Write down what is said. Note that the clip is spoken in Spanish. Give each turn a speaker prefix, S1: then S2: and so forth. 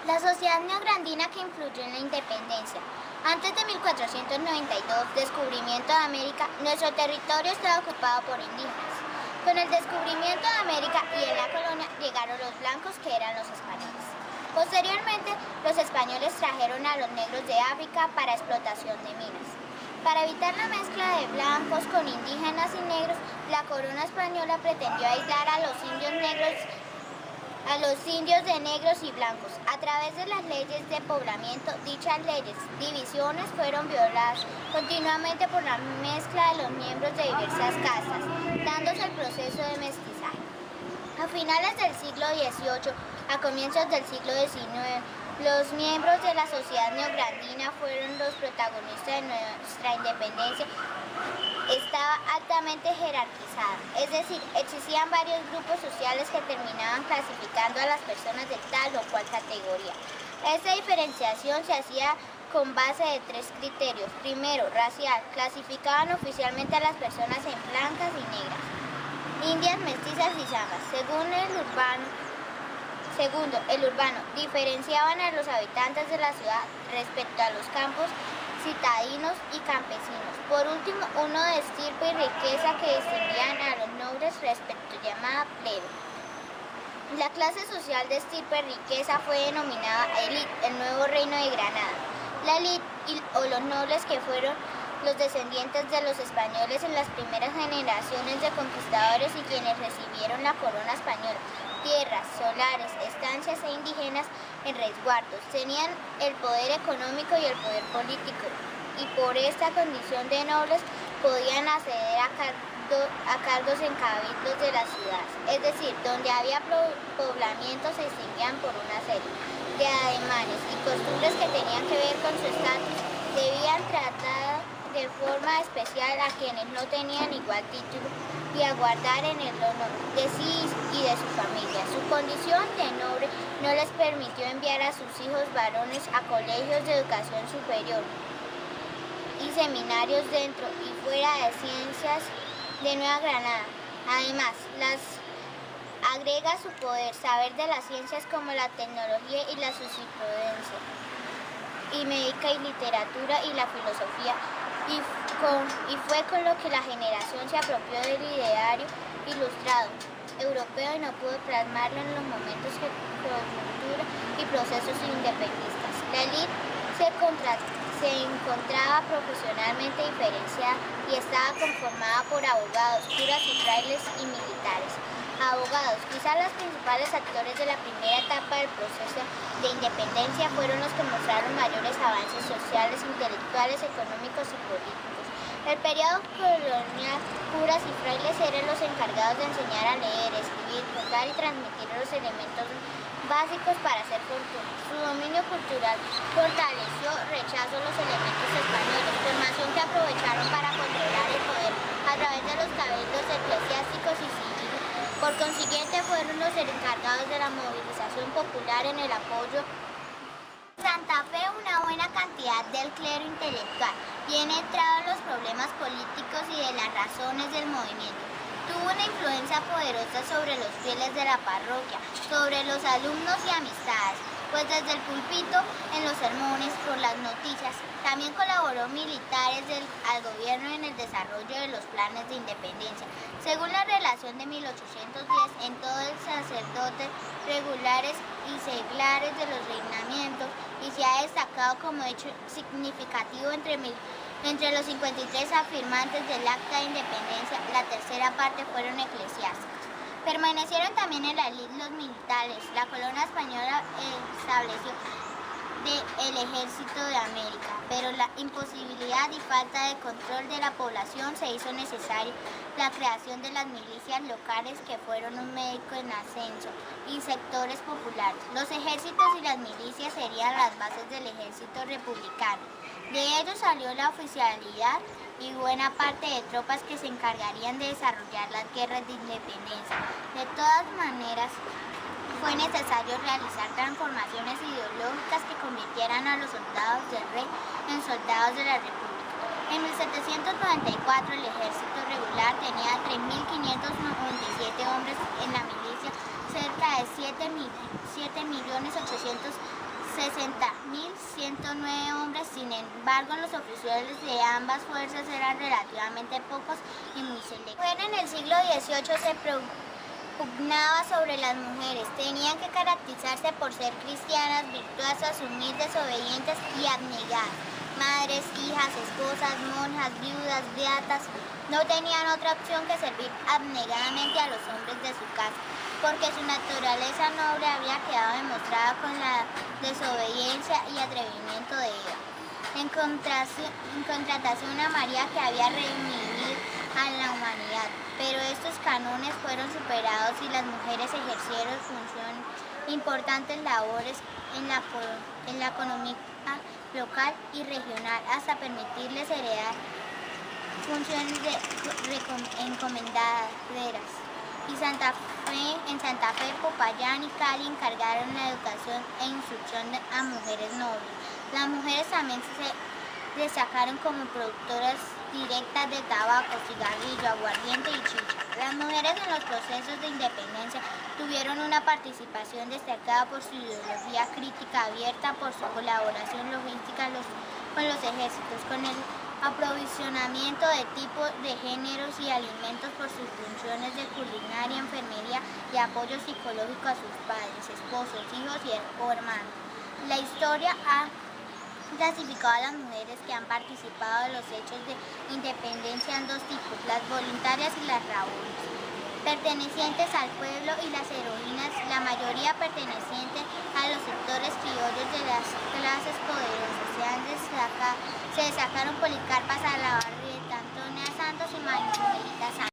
S1: La sociedad neograndina que influyó en la independencia. Antes de 1492, descubrimiento de América, nuestro territorio estaba ocupado por indígenas. Con el descubrimiento de América y en la colonia llegaron los blancos, que eran los españoles. Posteriormente, los españoles trajeron a los negros de África para explotación de minas. Para evitar la mezcla de blancos con indígenas y negros, la corona española pretendió aislar a los indios de negros y blancos. A través de las leyes de poblamiento, dichas leyes, divisiones fueron violadas continuamente por la mezcla de los miembros de diversas castas, dándose el proceso de mestizaje. A finales del siglo XVIII, a comienzos del siglo XIX, los miembros de la sociedad neograndina fueron los protagonistas de nuestra independencia. Estaba altamente jerarquizada, es decir, existían varios grupos sociales que terminaban clasificando a las personas de tal o cual categoría. Esta diferenciación se hacía con base de tres criterios. Primero, racial, clasificaban oficialmente a las personas en blancas y negras, indias, mestizas y zambas. Segundo, el urbano, diferenciaban a los habitantes de la ciudad respecto a los campos, citadinos y campesinos. Por último, uno de estirpe y riqueza que distinguían a los nobles respecto llamada plebe. La clase social de estirpe y riqueza fue denominada élite, el nuevo reino de Granada. La élite o los nobles, que fueron los descendientes de los españoles en las primeras generaciones de conquistadores y quienes recibieron la corona española, tierras, solares, estancias e indígenas en resguardos, tenían el poder económico y el poder político, y por esta condición de nobles podían acceder a cargos en cabildos de las ciudades, es decir, donde había poblamiento se distinguían por una serie de ademanes y costumbres que tenían que ver con su estatus. Debían tratar de forma especial a quienes no tenían igual título y aguardar en el honor de sí y de su familia. Su condición de noble no les permitió enviar a sus hijos varones a colegios de educación superior y seminarios dentro y fuera de Ciencias de Nueva Granada. Además, las agrega su poder, saber de las ciencias como la tecnología y la jurisprudencia, y médica y literatura y la filosofía, y fue con lo que la generación se apropió del ideario ilustrado europeo y no pudo plasmarlo en los momentos de coyuntura y procesos independistas. La élite se encontraba profesionalmente diferenciada y estaba conformada por abogados, curas y frailes y militares. Abogados, quizás los principales actores de la primera etapa del proceso de independencia, fueron los que mostraron mayores avances sociales, intelectuales, económicos y políticos. El periodo colonial, curas y frailes eran los encargados de enseñar a leer, escribir, contar y transmitir los elementos básicos para hacer fortuna. Su dominio cultural fortaleció, rechazó los elementos españoles, formación que aprovecharon para controlar el poder a través de los cabildos eclesiásticos y civiles. Por consiguiente, fueron los encargados de la movilización popular en el apoyo. Santa Fe, una buena cantidad del clero intelectual, bien entrado en los problemas políticos y de las razones del movimiento. Tuvo una influencia poderosa sobre los fieles de la parroquia, sobre los alumnos y amistades, pues desde el púlpito, en los sermones, por las noticias, también colaboró militares al gobierno en el desarrollo de los planes de independencia. Según la relación de 1810, en todo el sacerdote regulares y seglares de los reinamientos, y se ha destacado como hecho significativo entre los 53 afirmantes del Acta de Independencia, la tercera parte fueron eclesiásticos. Permanecieron también en la élite los militares. La corona española estableció el ejército de América, pero la imposibilidad y falta de control de la población se hizo necesario la creación de las milicias locales, que fueron un médico en ascenso, y sectores populares. Los ejércitos y las milicias serían las bases del ejército republicano. De ello salió la oficialidad y buena parte de tropas que se encargarían de desarrollar las guerras de independencia. De todas maneras, fue necesario realizar transformaciones ideológicas que convirtieran a los soldados del rey en soldados de la República. En 1794 el ejército regular tenía 3.597 hombres, en la milicia cerca de 7.800.000 60.109 hombres. Sin embargo, los oficiales de ambas fuerzas eran relativamente pocos y muy selectos. En el siglo XVIII se propugnaba sobre las mujeres. Tenían que caracterizarse por ser cristianas, virtuosas, humildes, obedientes y abnegadas. Madres, hijas, esposas, monjas, viudas, beatas, no tenían otra opción que servir abnegadamente a los hombres de su casa, porque su naturaleza noble había quedado demostrada con la desobediencia y atrevimiento de Eva, en contratación a María, que había redimido a la humanidad. Pero estos cánones fueron superados y las mujeres ejercieron importantes labores en la economía local y regional, hasta permitirles heredar funciones encomendaderas. Y en Santa Fe, Popayán y Cali encargaron la educación e instrucción a mujeres nobles. Las mujeres también se destacaron como productoras directas de tabaco, cigarrillo, aguardiente y chicha. Las mujeres en los procesos de independencia tuvieron una participación destacada por su ideología crítica abierta, por su colaboración logística con los ejércitos, con el aprovisionamiento de tipos de géneros y alimentos, por sus funciones de culinaria, enfermería y apoyo psicológico a sus padres, esposos, hijos o hermanos. La historia ha clasificado a las mujeres que han participado en los hechos de independencia en dos tipos: las voluntarias y las rabonas, pertenecientes al pueblo, y las heroínas, la mayoría pertenecientes a los sectores criollos de las clases poderosas. Se destacaron Policarpa Salaverry, Antonia Santos y Manuelita Santos.